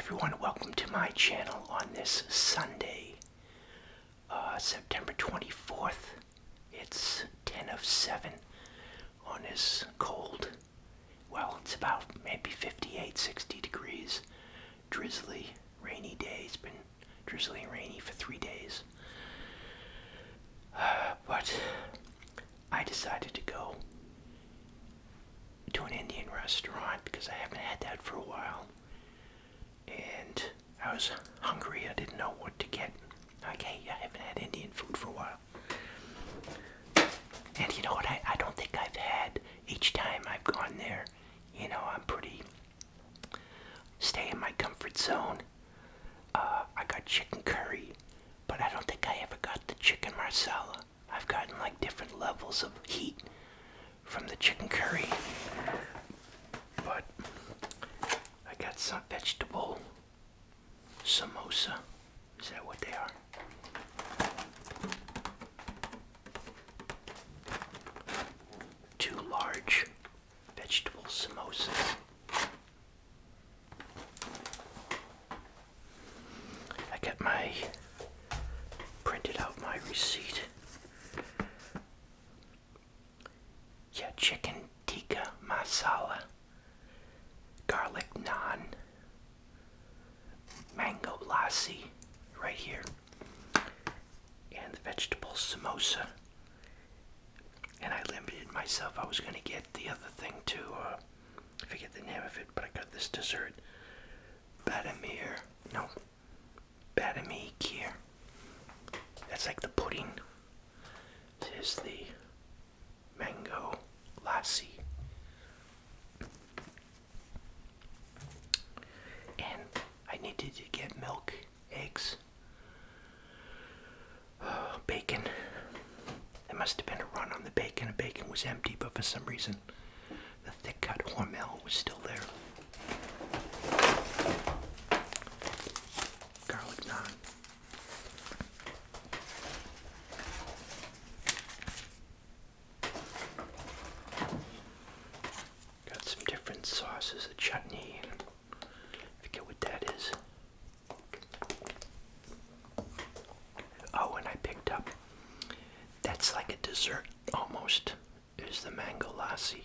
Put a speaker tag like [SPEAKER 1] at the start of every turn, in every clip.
[SPEAKER 1] everyone, welcome to my channel on this Sunday, September 24th. It's 10 of 7 on this cold, well, it's about maybe 58, 60 degrees, drizzly, rainy day. It's been drizzly and rainy for 3 days. But I decided to go to an Indian restaurant because I haven't had that for a while. And I was hungry. I didn't know what to get. Like, hey, I haven't had Indian food for a while. And you know what? I don't think I've had, each time I've gone there, I'm pretty, stay in my comfort zone. I got chicken curry, but I don't think I ever got the chicken marsala. I've gotten like different levels of heat from the chicken curry. But I got some vegetable samosa. Is that what they are? Two large vegetable samosas. I got printed out my receipt. Yeah, chicken tikka masala, garlic naan, mango lassi, right here, and the vegetable samosa. And I limited myself. I was going to get the other thing too. I forget the name of it, but I got this dessert, badami kheer. That's like the pudding. This is the mango lassi. And I needed to get milk, eggs, bacon. There must have been a run on the bacon. The bacon was empty, but for some reason the thick cut Hormel was still there. Garlic naan. Got some different sauces, a chutney, and I forget what that is. Oh, and I picked up, that's like a dessert almost, is the mango lassi.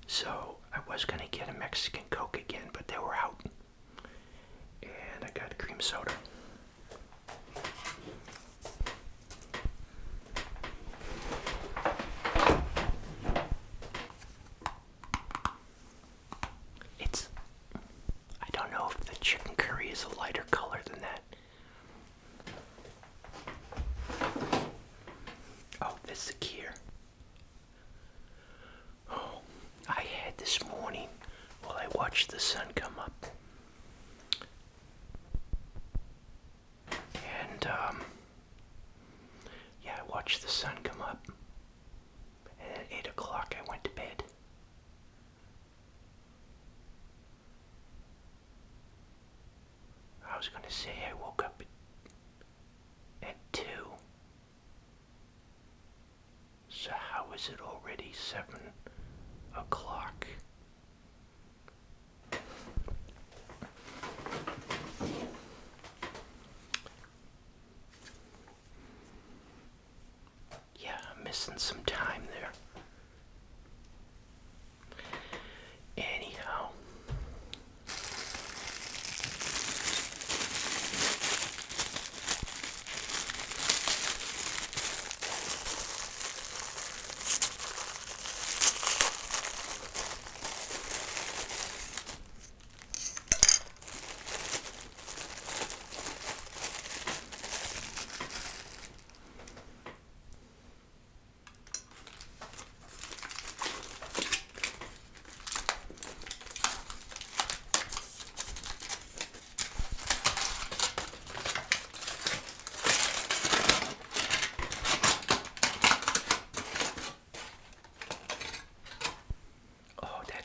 [SPEAKER 1] So I was gonna get a Mexican Coke again, but they were out. And I got a cream soda. I don't know if the chicken curry is a lighter color than that. Oh, this is the kheer. Oh, I had this morning while I watched the sun come up. And, yeah, I watched the sun come up. And at 8 o'clock I went to bed. I was gonna say I woke up at 2. So how is it already 7 o'clock? Yeah, I'm missing some time there. Anyhow.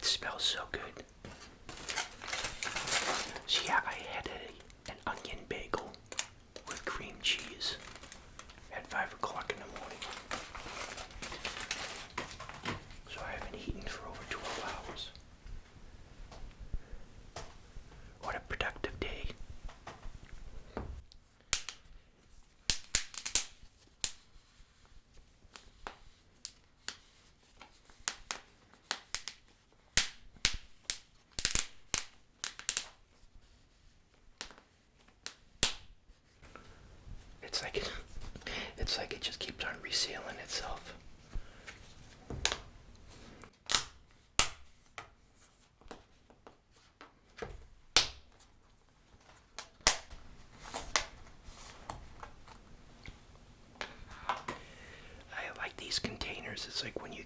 [SPEAKER 1] Smells so good. So yeah, I had an onion bagel with cream cheese at 5 o'clock in the morning. So I haven't eaten for over 12 hours. What a productive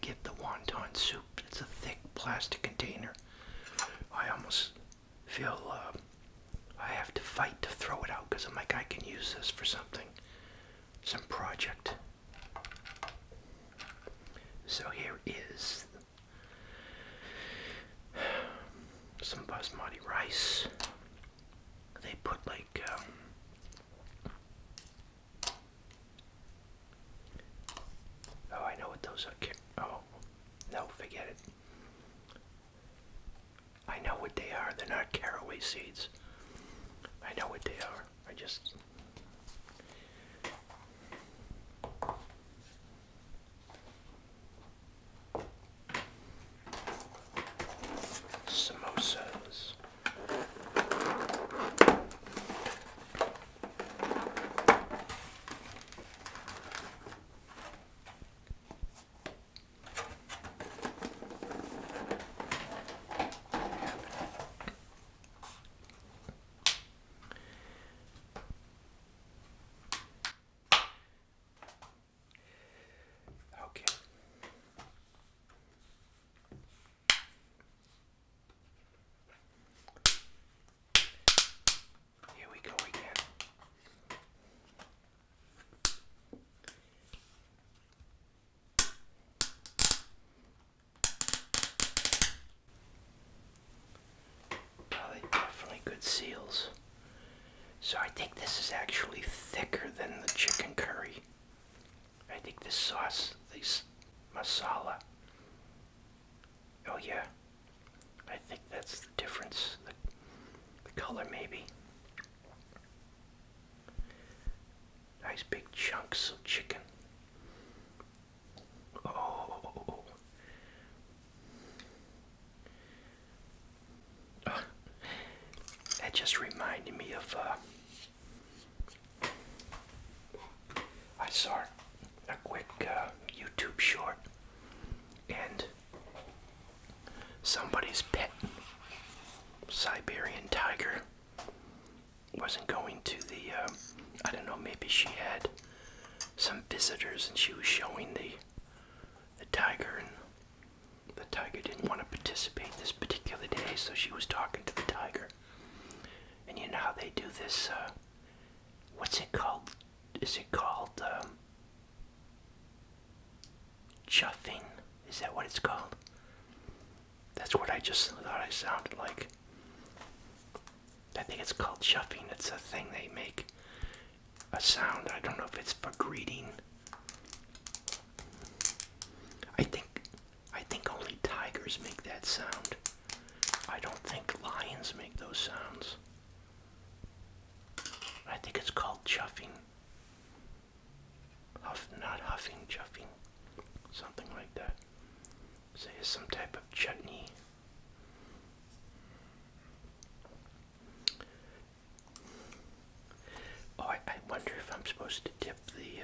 [SPEAKER 1] get the wonton soup. It's a thick plastic container. I almost feel I have to fight to throw it out because I'm like, I can use this for something, some project. So here is some basmati rice. They put like oh, I know what those are. Oh, no, forget it. I know what they are. They're not caraway seeds. I know what they are. I just... Samosas. Okay. Here we go again. Well, they're definitely good seals. So I think this is actually thicker than the chicken curry. I think this sauce, this masala. Oh yeah, I think that's the difference. The color maybe. Nice big chunks of chicken. Oh. That just reminded me of, I saw a quick YouTube short, and somebody's pet Siberian tiger wasn't going to the, I don't know, maybe she had some visitors and she was showing the tiger, and the tiger didn't want to participate this particular day, so she was talking to the tiger. And you know how they do this, what's it called? Is it called, chuffing? Is that what it's called? That's what I just thought I sounded like. I think it's called chuffing. It's a thing they make, a sound. I don't know if it's for greeting. I think only tigers make that sound. I don't think lions make those sounds. I think it's called chuffing. Not huffing, chuffing. Something like that. Say it's some type of chutney. Oh, I wonder if I'm supposed to dip the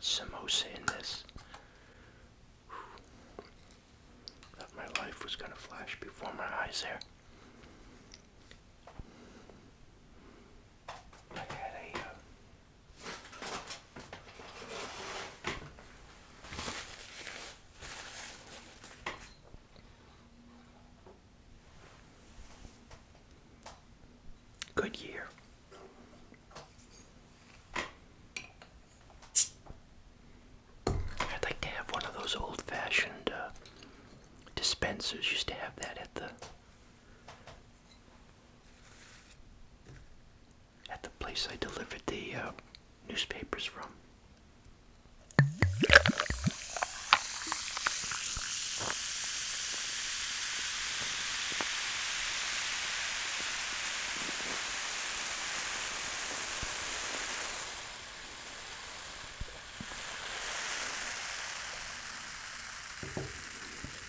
[SPEAKER 1] samosa in this. Thought my life was gonna flash before my eyes there. I had a good year. I'd like to have one of those old-fashioned dispensers. Used to have that at the place I delivered the newspapers from.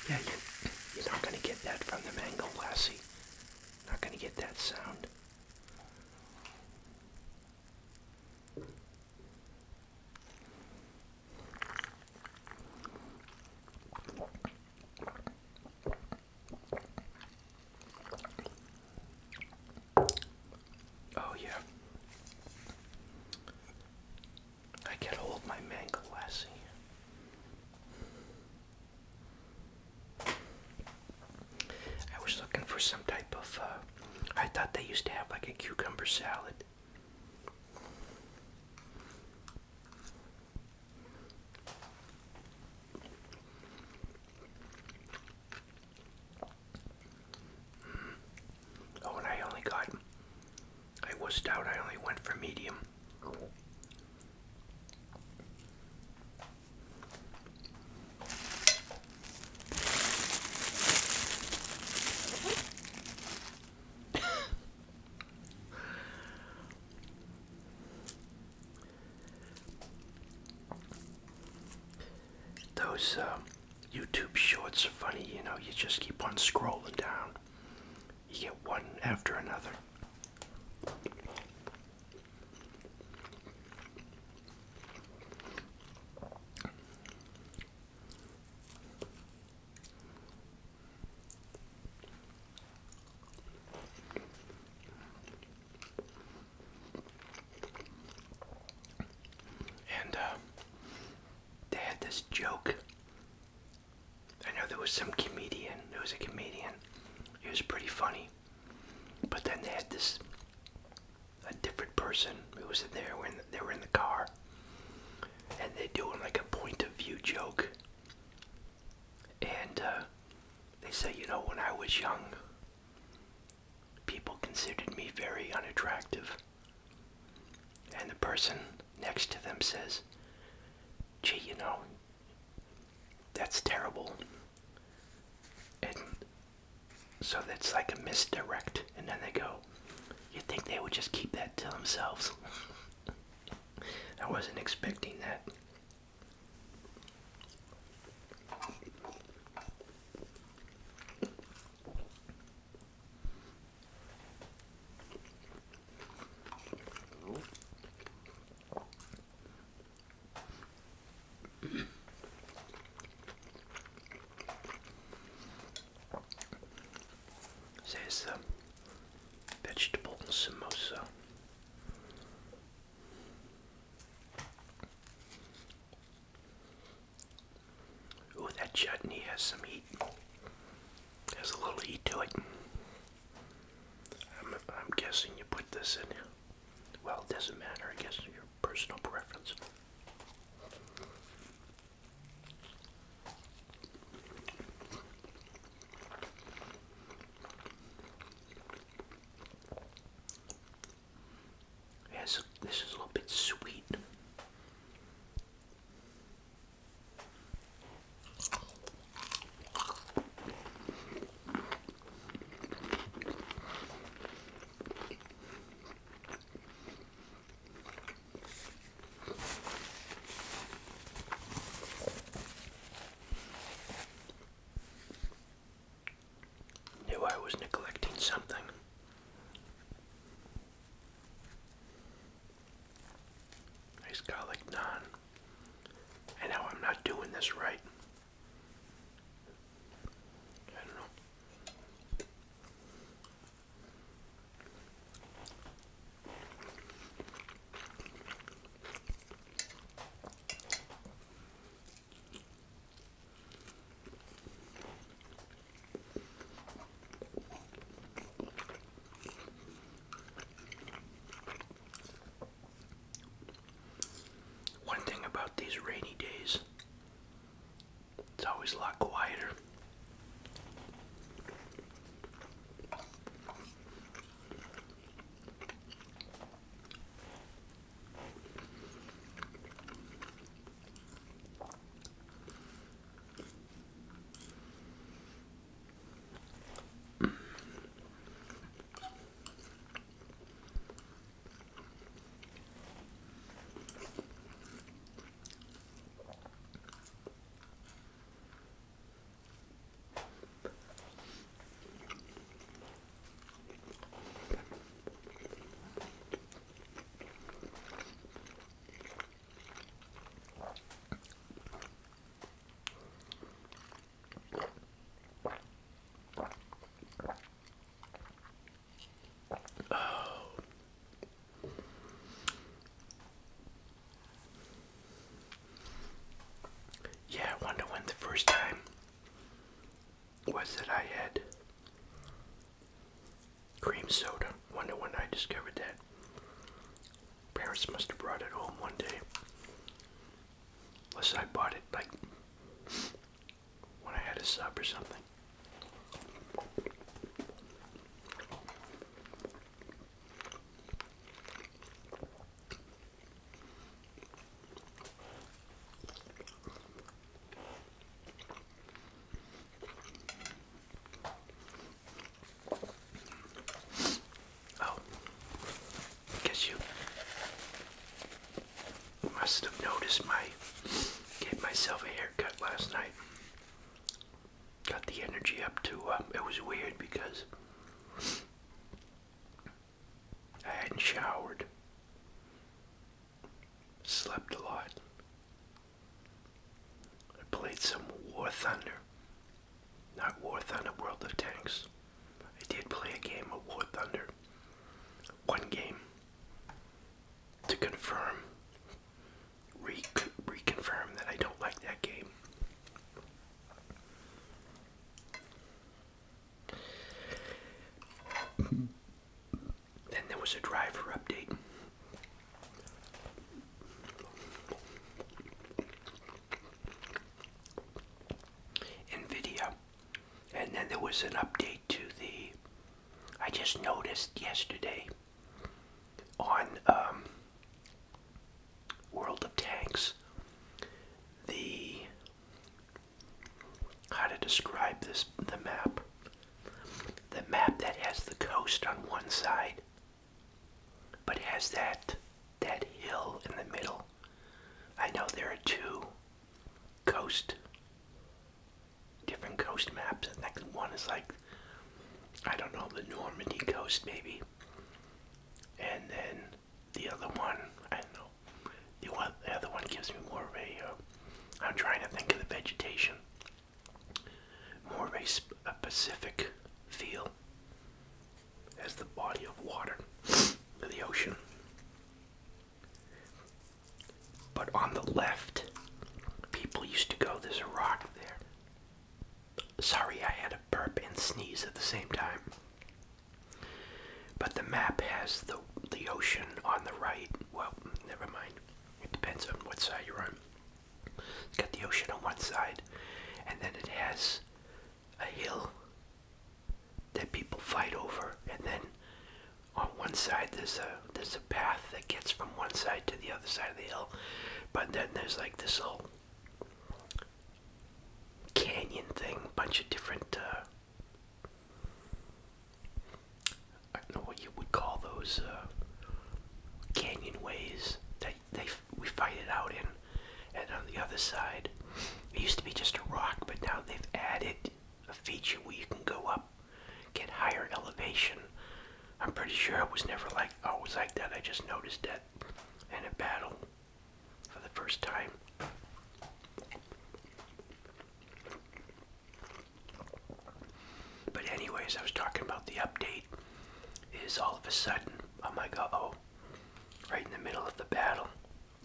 [SPEAKER 1] Yeah, you're not going to get that from the mango lassi. Not going to get that sound. Oh yeah. I can hold my mango lassi. for some type of, I thought they used to have like a cucumber salad. Oh, and I wussed out, I only went for medium. Those YouTube shorts are funny, you know, you just keep on scrolling down. You get one after another. And they had this joke. I know there was a comedian. He was pretty funny. But then they had a different person who was in there when they were in the car. And they're doing like a point of view joke. And they say, you know, when I was young, people considered me very unattractive. And the person next to them says, gee, you know, that's terrible. And so that's like a misdirect. And then they go, you'd think they would just keep that to themselves. I wasn't expecting that. Says vegetable samosa. Ooh, that chutney has some heat. Has a little heat to it. I'm guessing you put this in. Well, it doesn't matter. I guess your personal preference. Yes, this is a little bit sweet. Knew I was neglecting something. Nice garlic naan. I know I'm not doing this right. I don't know. One thing about these rainy days, it's always a lot quieter. Cream soda. Wonder when I discovered that. Parents must have brought it home one day. Unless I bought it like when I had a sub or something. Oh, I guess you must have noticed my gave myself a haircut last night. Got the energy up to, it was weird because I hadn't showered, slept a lot. I played some War Thunder, not War Thunder World of Tanks. I did play a game of War Thunder, one game, to confirm, reconfirm that I don't like that game. Then there was a driver update. NVIDIA. And then there was an update to the, I just noticed yesterday on World of Tanks, how to describe this, the map that has the coast on one side, but has that hill in the middle. I know there are two different coast maps. I think one is like, I don't know, the Normandy coast maybe, and then the other one, I don't know, the other one gives me more of a, I'm trying to think of the vegetation, more of a Pacific feel as the body of water, the ocean. But on the left, people used to go, there's a rock there. Sorry, I had a burp and sneeze at the same time. But the map has the ocean on the right. Well, never mind. It depends on what side you're on. It's got the ocean on one side, and then it has a hill that people fight over, and then on one side there's a path that gets from one side to the other side of the hill, but then there's like this little canyon thing, bunch of different I don't know what you would call those canyon ways that we fight it out in. And on the other side, it used to be just a rock, but now they've added a feature where you can go up, get higher elevation. I'm pretty sure it was never always like that. I just noticed that in a battle for the first time. But anyways, I was talking about the update. Is all of a sudden, I'm like, uh-oh, right in the middle of the battle.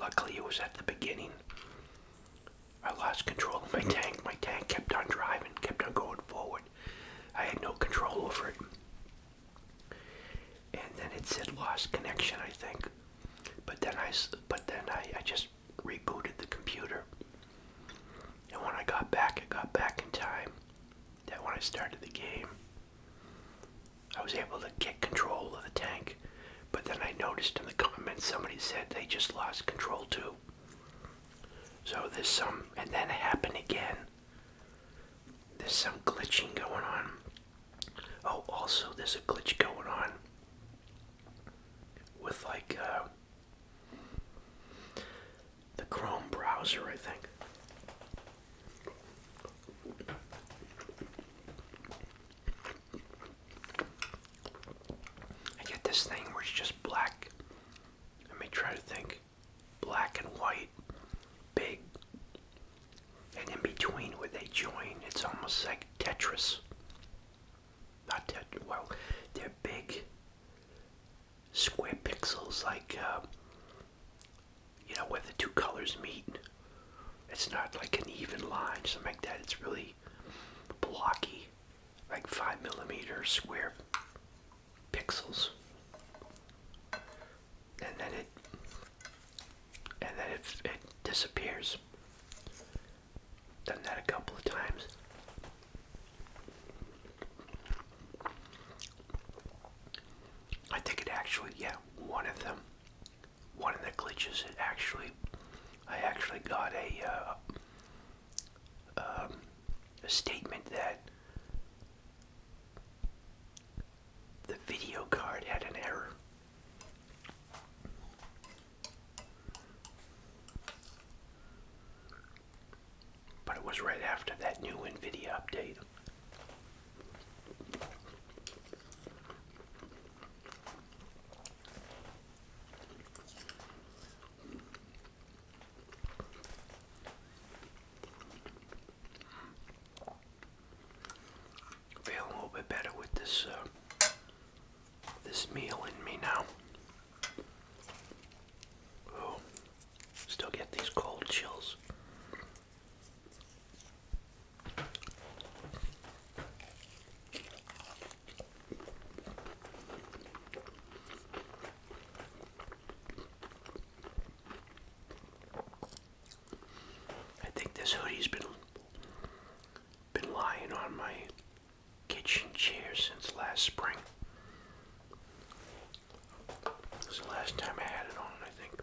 [SPEAKER 1] Luckily, it was at the beginning. I lost control of my tank. My tank kept on driving, kept on going forward. I had no control over it. And then it said lost connection, I think. But then I just rebooted the computer. And when I got back in time. That when I started the game, I was able to get control of the tank. But then I noticed in the comments somebody said they just lost control too. So there's some, and then it happened again. There's some glitching going on. Oh, also there's a glitch going on with like the Chrome browser, I think. I get this thing where it's just black. Let me try to think. Black and white, big, and in between where they join, it's almost like Tetris. Not Tetris. Well, they're big square pixels, like where the two colors meet. It's not like an even line, something like that. It's really blocky, like 5mm square pixels, and then it disappears. Done that a couple of times. I think it actually, yeah, one of the glitches, I actually got a statement that the video card had an error. But it was right after that new NVIDIA update. Feeling a little bit better with this meal in me now. Oh, still get these cold chills. I think this hoodie's been lying on my kitchen chair since last spring. This is the last time I had it on, I think.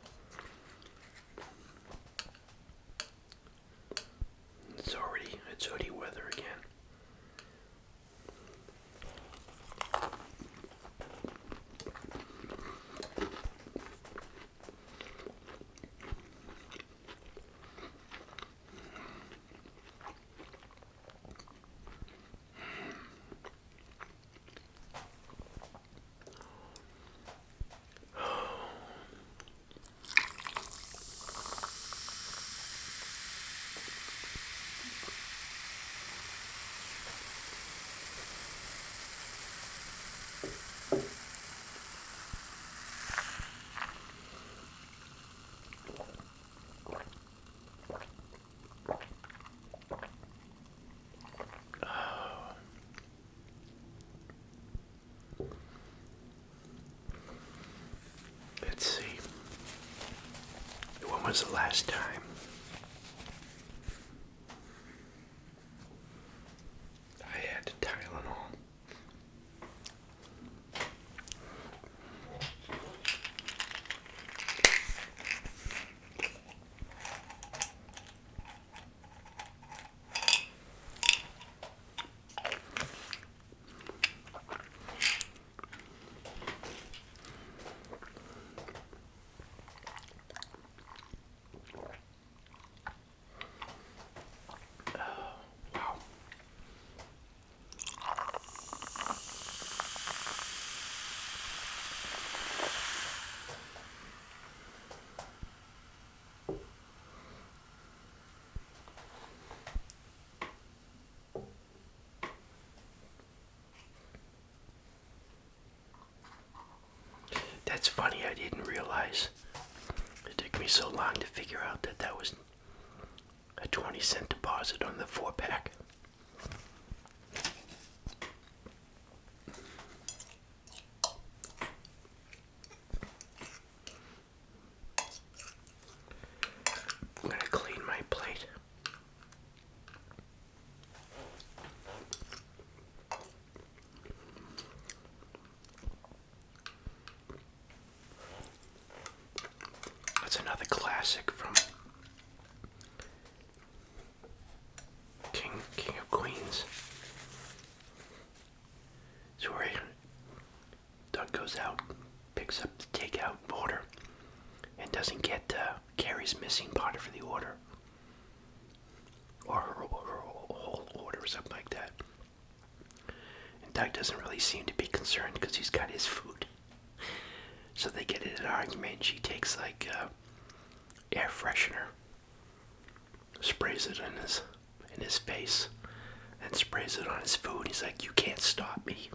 [SPEAKER 1] It's hoodie weather again. Let's see. When was the last time I had Tylenol? That's funny, I didn't realize. It took me so long to figure out that that was a 20-cent deposit on the 4-pack. I'm gonna clean my plate. That's another classic from King of Queens. It's where Doug goes out, picks up the takeout order, and doesn't get Carrie's missing part for the order. Or her whole order or something like that. And Doug doesn't really seem to be concerned because he's got his food. So they get in an argument. She takes like air freshener, sprays it in his face, and sprays it on his food. He's like, "You can't stop me."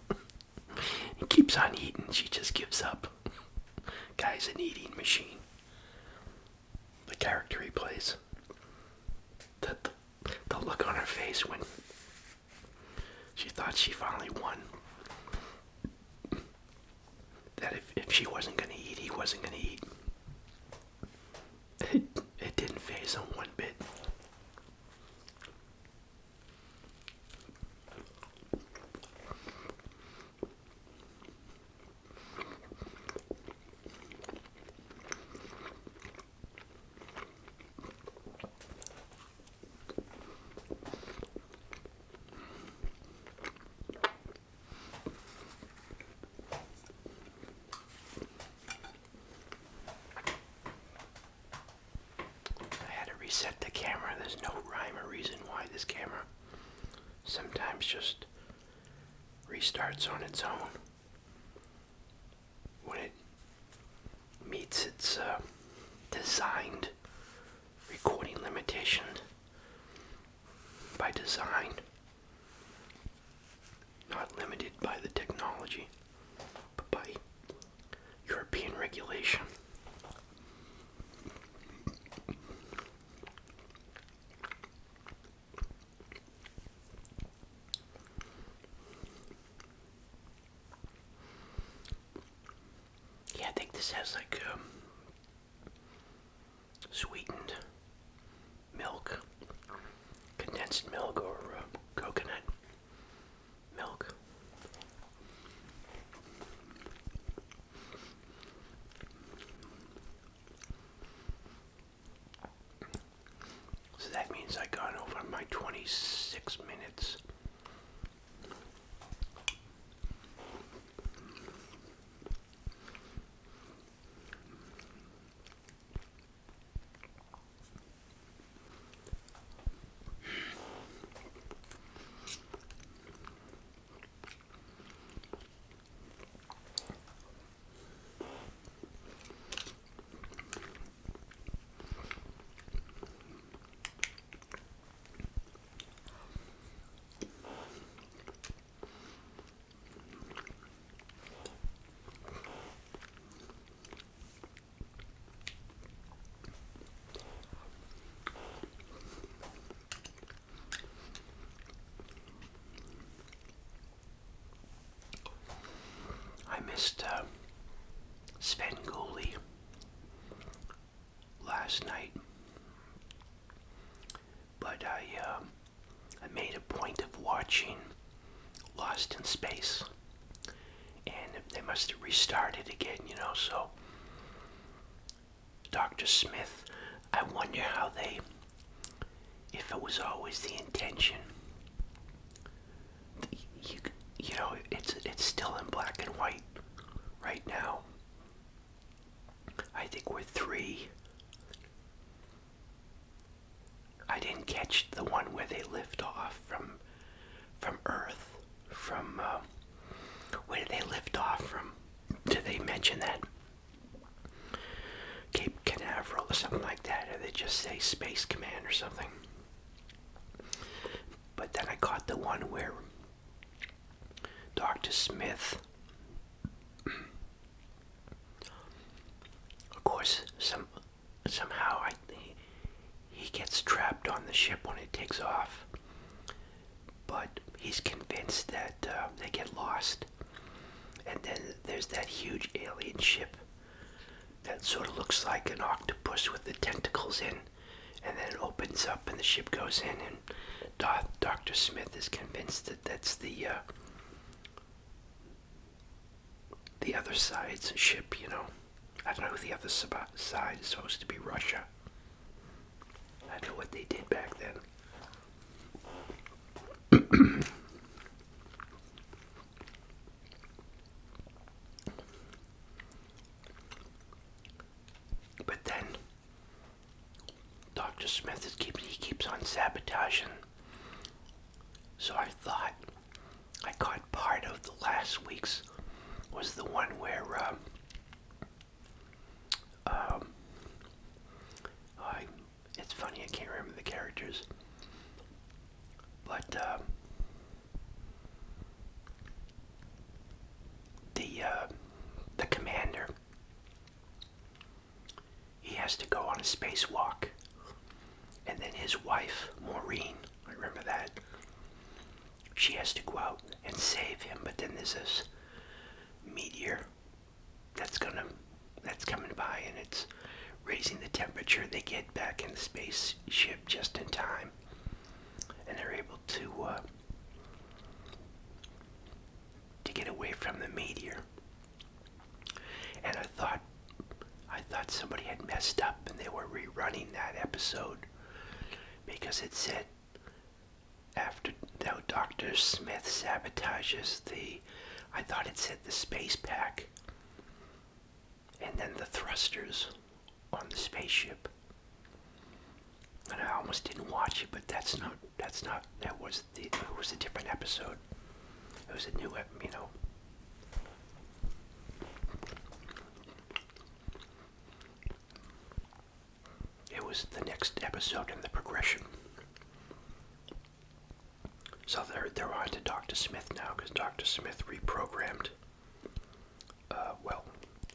[SPEAKER 1] He keeps on eating. She just gives up. Guy's an eating machine. The character he plays. The look on her face when she thought she finally won. that if she wasn't gonna eat, he wasn't gonna eat. It didn't faze him one bit. Reset the camera. There's no rhyme or reason why this camera sometimes just restarts on its own when it meets its designed recording limitation by design, not limited by the technology, but by European regulation. I think this has like sweetened milk, condensed milk, or coconut milk. So that means I've gone over my 26 minutes. I missed Sven Gulli last night, but I made a point of watching Lost in Space, and they must have restarted again, so Dr. Smith, I wonder how if it was always the intention. It's still in black and white right now. I think we're 3. I didn't catch the one where they lift off from Earth. Where did they lift off from? Did they mention that? Cape Canaveral or something like that, or they just say Space Command or something. But then I caught the one where Dr. Smith, of course, somehow he gets trapped on the ship when it takes off, but he's convinced that they get lost, and then there's that huge alien ship that sort of looks like an octopus with the tentacles in, and then it opens up and the ship goes in, and Dr. Smith is convinced that that's the other side's ship, I don't know who the other side is supposed to be. Russia. I don't know what they did back then. But then Dr. Smith keeps on sabotaging. So I thought I caught part of the last week's was the one where it's funny, I can't remember the characters, but the commander, he has to go on a spacewalk, and then his wife Maureen, I remember that, she has to go out and save him, but then there's this meteor from the meteor. And I thought somebody had messed up and they were rerunning that episode because it said after Dr. Smith sabotages I thought it said the space pack and then the thrusters on the spaceship. And I almost didn't watch it, but it was a different episode. It was a new, it was the next episode in the progression. So they're on to Dr. Smith now, because Dr. Smith reprogrammed.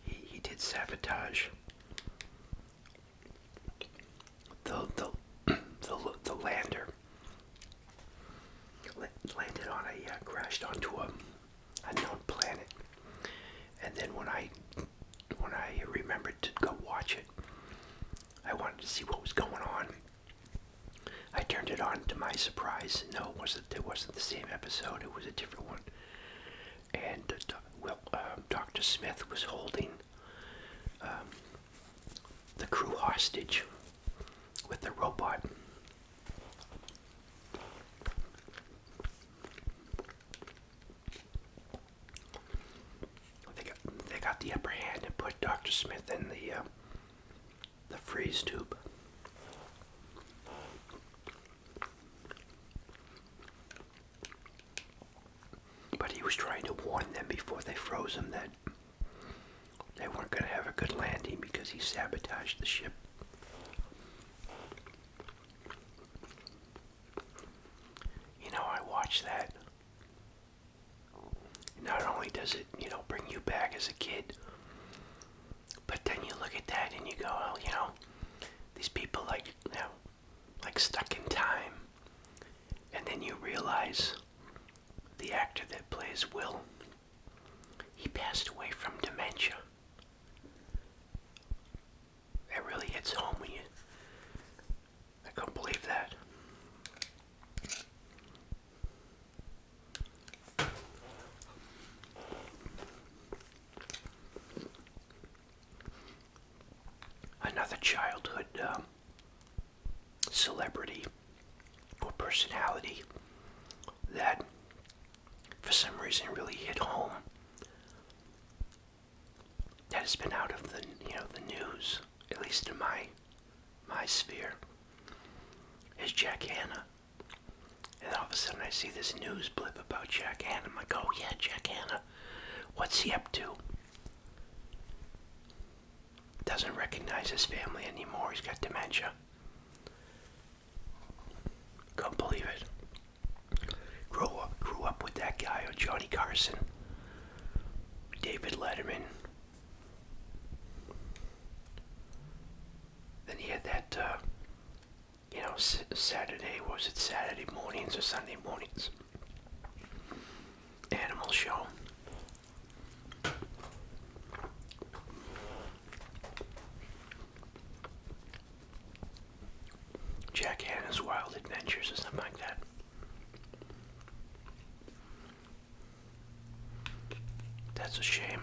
[SPEAKER 1] He did sabotage the lander. Landed on crashed onto a unknown planet. And then when I remembered to go watch it, I wanted to see what was going on. I turned it on. To my surprise, no, it wasn't the same episode. It was a different one. And Dr. Smith was holding the crew hostage with the robot. They got the upper hand and put Dr. Smith in the freeze tube. But he was trying to warn them before they froze him that they weren't going to have a good landing because he sabotaged the ship. I watched that. Not only does it, bring you back as a kid, but then you look at that and you go, well, these people like stuck in time. And then you realize the actor that plays Will, he passed away from dementia. It really hits home when I couldn't believe that. Another childhood celebrity or personality that for some reason really hit home, that has been out of the news, at least in my sphere, is Jack Hanna. And all of a sudden I see this news blip about Jack Hanna. I'm like, oh yeah, Jack Hanna. What's he up to? Doesn't recognize his family anymore. He's got dementia. Couldn't believe it. Grew up with that guy, or Johnny Carson, David Letterman. Then he had that, Saturday mornings or Sunday mornings animal show. Jack Hanna's Wild Adventures or something like that. That's a shame.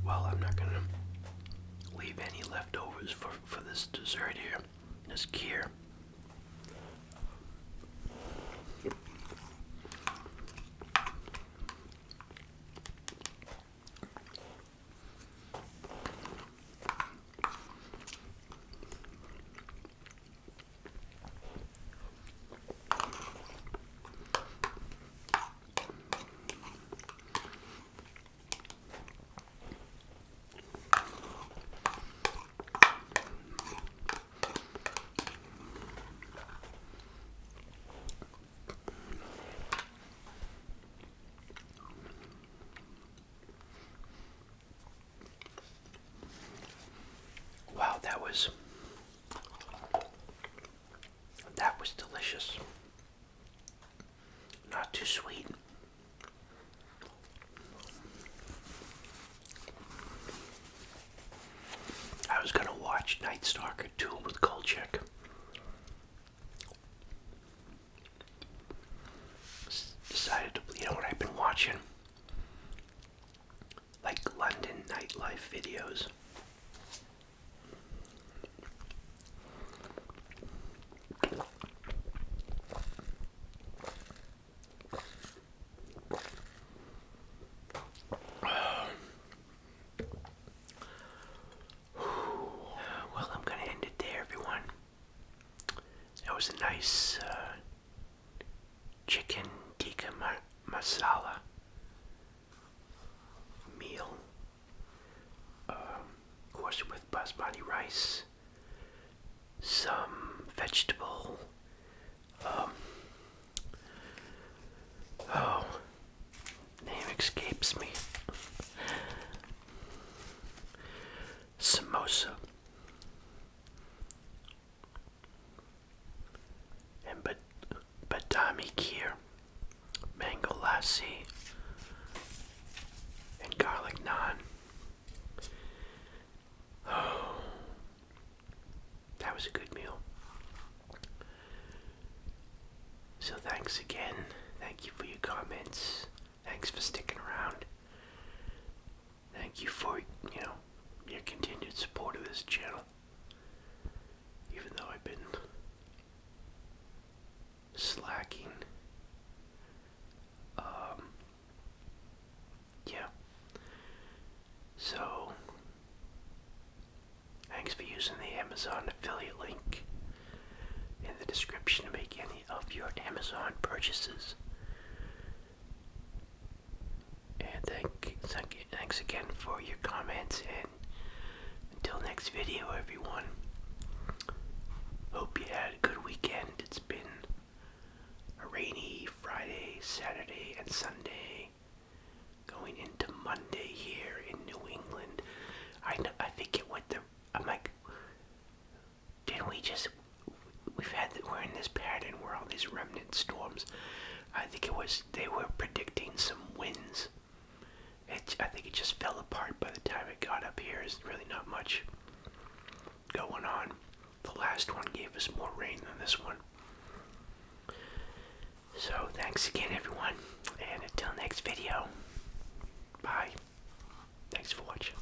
[SPEAKER 1] Well, I'm not gonna leave any leftovers for this dessert here, this kheer. Wow, that was delicious. Not too sweet. I was gonna watch watched Night Stalker 2 with Kolchak. Decided to, you know what I've been watching? Like London nightlife videos. Well, I'm gonna end it there, everyone. That was a nice chicken tikka masala meal. Of course, with basmati rice, some vegetable. Oh, name escapes me. Samosa. And badami kheer, mango lassi, and garlic naan. Oh, that was a good meal. So thanks again. Thank you for your comments. Thanks for sticking around. Thank you for, your continued support of this channel. Even though I've been slacking. Yeah. So, thanks for using the Amazon affiliate link in the description to make any of your Amazon purchases. And thanks again for your comments, and until next video, everyone. Hope you had a good weekend. It's been a rainy Friday, Saturday, and Sunday, going into Monday here in New England. I think it went I'm like, didn't we just, we're in this pattern where all these remnant storms, I think they were predicting some winds. I think it just fell apart by the time it got up here. There's really not much going on. The last one gave us more rain than this one. So thanks again, everyone, and until next video, bye. Thanks for watching.